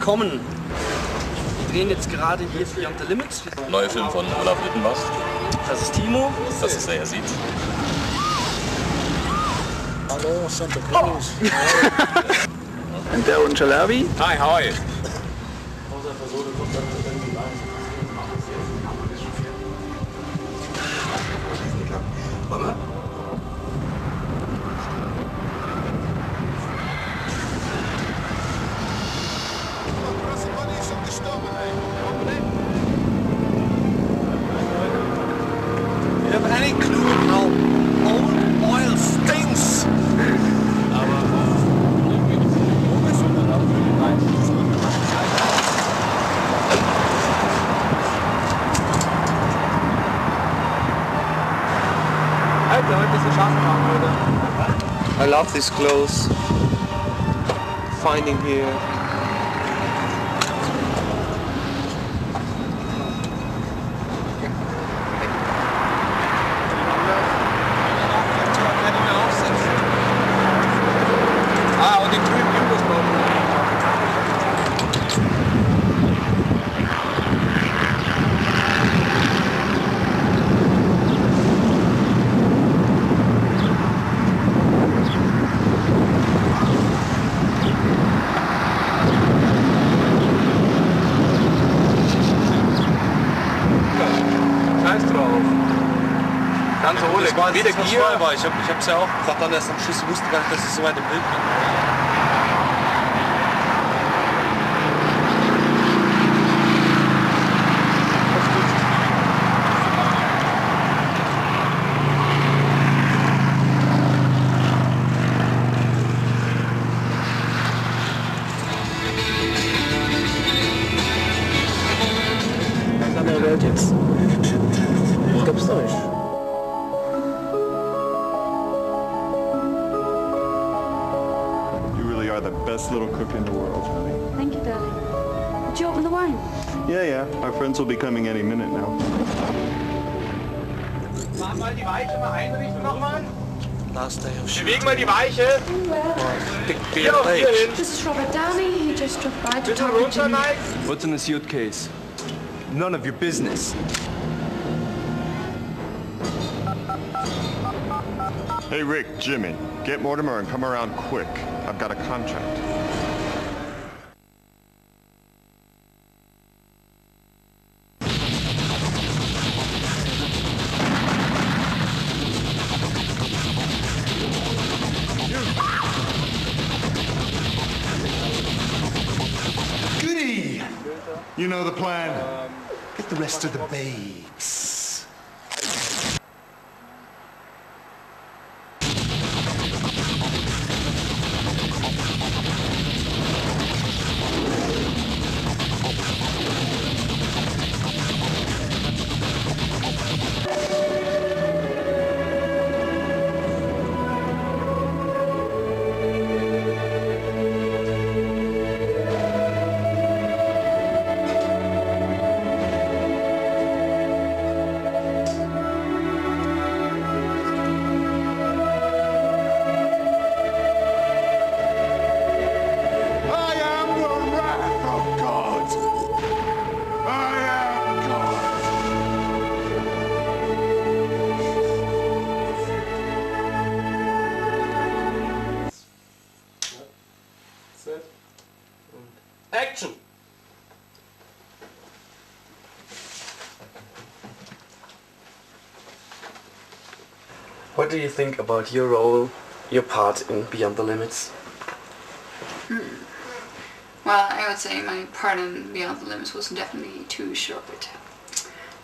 willkommen. Wir drehen jetzt gerade hier Beyond the Limits. Neuer Film von Olaf Ittenbach. Das ist Timo. Das ist der Herr Sied. Hallo, Santa Cruz. Und der und Jalabi. Hi, how are you? You have any clue how old oil stinks? I love these clothes. Finding here. Ganz ohne, wie der Gier war. Ich hab's ja auch. Sag dann erst am Schluss, ich wusste gar nicht, dass ich so weit im Bild bin. Was an der Welt jetzt? Das gibt's doch nicht. The best little cook in the world, honey. Thank you, darling. Did you open the wine? Yeah. Our friends will be coming any minute now. Mach mal die Weiche mal einrichten nochmal. Last day of shoot. Bewegen mal die Weiche. Hier auf hier hin. This is Robert Downey. He just dropped by to Bitte talk to runter, Jimmy. Mike. What's in the suitcase? None of your business. Hey, Rick, Jimmy, get Mortimer and come around quick. I've got a contract. Goody! You know the plan. Get the rest of the babes. Action! What do you think about your role, your part in Beyond the Limits? Well, I would say my part in Beyond the Limits was definitely too short.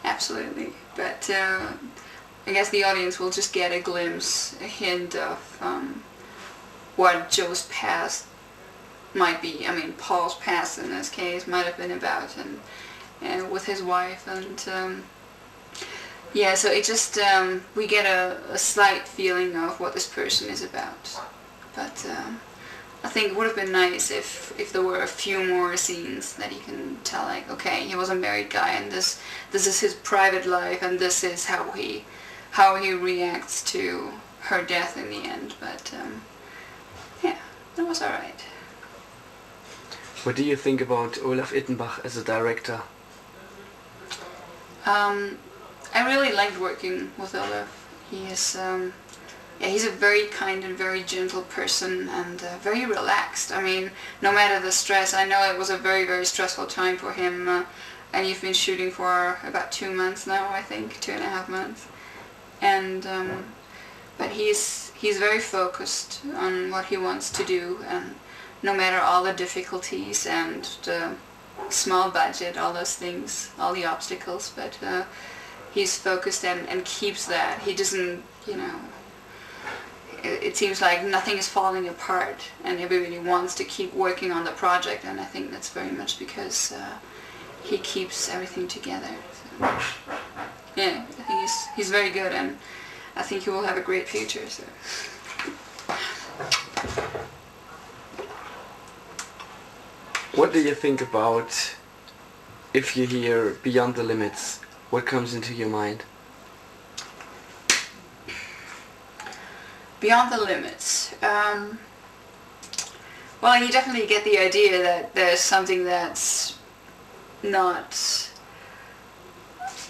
Absolutely. But I guess the audience will just get a glimpse, a hint of what Joe's past might be. I mean, Paul's past in this case might have been about, and with his wife, and yeah, so it just we get a slight feeling of what this person is about. But I think it would have been nice if there were a few more scenes that you can tell, like, okay, he was a married guy, and this is his private life, and this is how he reacts to her death in the end. But yeah, that was alright. What do you think about Olaf Ittenbach as a director? I really liked working with Olaf. He is, he's a very kind and very gentle person, and very relaxed. I mean, no matter the stress, I know it was a very, very stressful time for him, and you've been shooting for about 2 months now, I think, 2.5 months. And, but he's very focused on what he wants to do, and no matter all the difficulties and the small budget, all those things, all the obstacles, but he's focused and keeps that. He doesn't, you know, it seems like nothing is falling apart and everybody wants to keep working on the project, and I think that's very much because he keeps everything together. So, yeah, I think he's very good, and I think he will have a great future. So. What do you think about, if you hear Beyond the Limits, what comes into your mind? Beyond the Limits. Well, you definitely get the idea that there's something that's not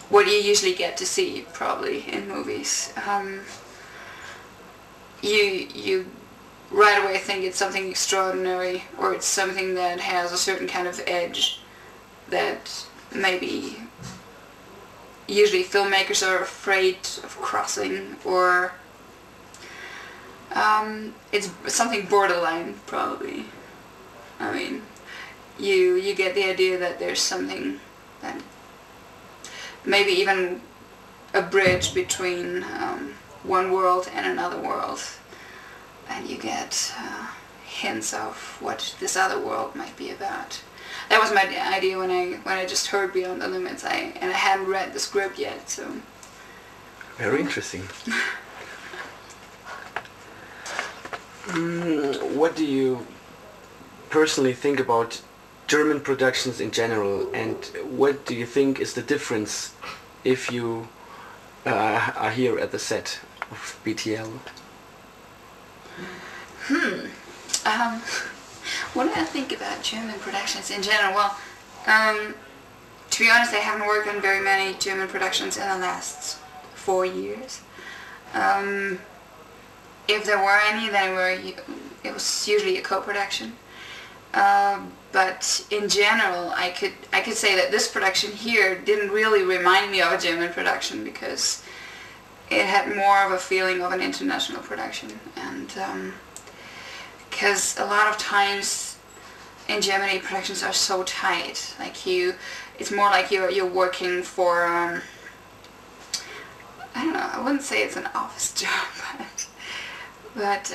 what you usually get to see, probably, in movies. You right away think it's something extraordinary, or it's something that has a certain kind of edge that maybe usually filmmakers are afraid of crossing, or it's something borderline, probably. I mean, you get the idea that there's something that maybe even a bridge between one world and another world, and you get hints of what this other world might be about. That was my idea when I just heard Beyond the Limits, and I hadn't read the script yet, so. Very interesting. What do you personally think about German productions in general, and what do you think is the difference if you are here at the set of BTL? What do I think about German productions in general? Well, to be honest, I haven't worked on very many German productions in the last 4 years. If there were any, then it was usually a co-production. But in general, I could say that this production here didn't really remind me of a German production, because it had more of a feeling of an international production, and because a lot of times in Germany productions are so tight. Like it's more like you're working for I don't know. I wouldn't say it's an office job, but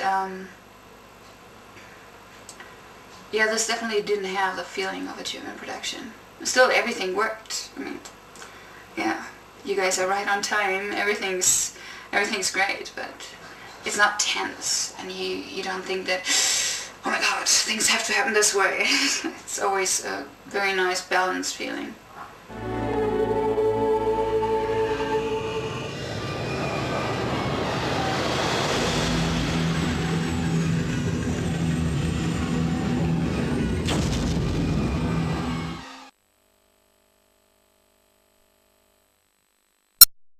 yeah, this definitely didn't have the feeling of a German production. Still, everything worked. I mean, yeah, you guys are right on time. Everything's great, but it's not tense, and you don't think that, oh my God, things have to happen this way. It's always a very nice, balanced feeling.